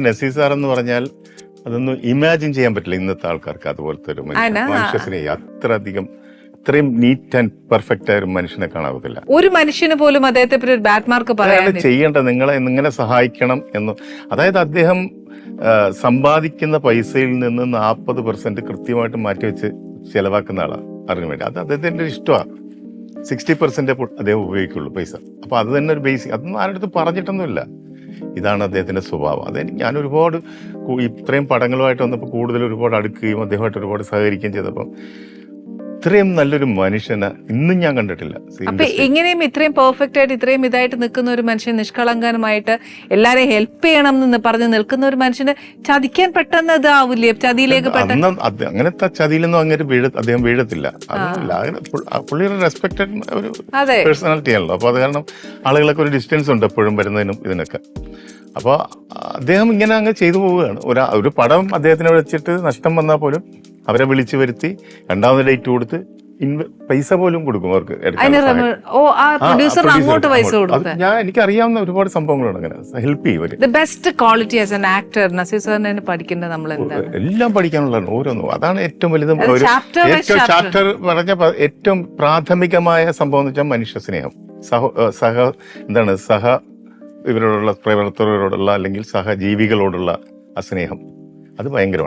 Naseer sir എന്ന് പറഞ്ഞാൽ അതൊന്നും ഇമാജിൻ ചെയ്യാൻ പറ്റില്ല ഇന്നത്തെ ആൾക്കാർക്ക്. അതുപോലത്തെ ഒരു മനുഷ്യനെ അത്രയധികം ഇത്രയും നീറ്റ് ആൻഡ് പെർഫെക്റ്റ് ആയ ഒരു മനുഷ്യനെ കാണാവത്തില്ല. ഒരു മനുഷ്യന് പോലും അദ്ദേഹത്തെ പറ്റി ഒരു ബാഡ് മാർക്ക് പറയാൻ ചെയ്യേണ്ട നിങ്ങളെ ഇങ്ങനെ സഹായിക്കണം എന്ന്. അതായത് അദ്ദേഹം സമ്പാദിക്കുന്ന പൈസയിൽ നിന്ന് 40% കൃത്യമായിട്ട് മാറ്റിവെച്ച് ചെലവാക്കുന്ന ആളാണ് അറിയാൻ വേണ്ടി. അത് അദ്ദേഹത്തിന്റെ ഇഷ്ടമാണ്. 60% അദ്ദേഹം ഉപയോഗിക്കുള്ളൂ പൈസ. അപ്പൊ അത് തന്നെ ഒരു ബേസിക്. അതൊന്നും ആരുടെ പറഞ്ഞിട്ടൊന്നുമില്ല. ഇതാണ് അദ്ദേഹത്തിന്റെ സ്വഭാവം. ഞാൻ ഒരുപാട് ഇത്രയും പടങ്ങളുമായിട്ട് വന്നപ്പോൾ കൂടുതൽ ഒരുപാട് അടുക്കുകയും അദ്ദേഹമായിട്ട് ഒരുപാട് സഹകരിക്കുകയും ചെയ്തപ്പോൾ ഇത്രയും നല്ലൊരു മനുഷ്യനെ ഇന്നും ഞാൻ കണ്ടിട്ടില്ല. അപ്പൊ ഇങ്ങനെയും ഇത്രയും പെർഫെക്റ്റ് ആയിട്ട് ഇത്രയും ഇതായിട്ട് നിൽക്കുന്ന ഒരു മനുഷ്യൻ, നിഷ്കളങ്കനുമായിട്ട് എല്ലാരെയും ഹെൽപ്പ് ചെയ്യണം എന്ന് പറഞ്ഞ് നിൽക്കുന്ന ഒരു മനുഷ്യന് ചതിക്കാൻ പെട്ടെന്ന് ഇതാവില്ലേ? ചതിയിലേക്ക് അങ്ങനത്തെ ചതിയിലൊന്നും അങ്ങനെ അദ്ദേഹം വീഴത്തില്ല. പുള്ളിയുടെ റെസ്പെക്റ്റഡ് ഒരു പേഴ്സണാലിറ്റി ആണല്ലോ. അപ്പൊ അത് കാരണം ആളുകളൊക്കെ ഒരു ഡിസ്റ്റൻസ് ഉണ്ട് എപ്പോഴും വരുന്നതിനും ഇതിനൊക്കെ. അപ്പോൾ അദ്ദേഹം ഇങ്ങനെ അങ്ങ് ചെയ്തു പോവുകയാണ്. ഒരു പടം അദ്ദേഹത്തിനെ വെച്ചിട്ട് നഷ്ടം വന്നാൽ പോലും അവരെ വിളിച്ചു വരുത്തി രണ്ടാമത് ഡേറ്റ് കൊടുത്ത് പൈസ പോലും കൊടുക്കും അവർക്ക്. എനിക്കറിയാവുന്ന ഒരുപാട് സംഭവങ്ങളുണ്ട് അങ്ങനെ ഹെൽപ്പ് ചെയ്യും. Best quality as an actor Nazir സാറിനെ പഠിക്കേണ്ടത് നമ്മൾ എല്ലാം പഠിക്കാനുള്ളതാണ് ഓരോന്നും. അതാണ് ഏറ്റവും വലുത്. ചാപ്റ്റർ പറഞ്ഞ ഏറ്റവും പ്രാഥമികമായ സംഭവം എന്ന് വെച്ചാൽ മനുഷ്യ സ്നേഹം, സഹ ഇവരോടുള്ള പ്രവർത്തകരോടുള്ള അല്ലെങ്കിൽ സഹജീവികളോടുള്ള ആ സ്നേഹം അത് ഭയങ്കരമാണ്.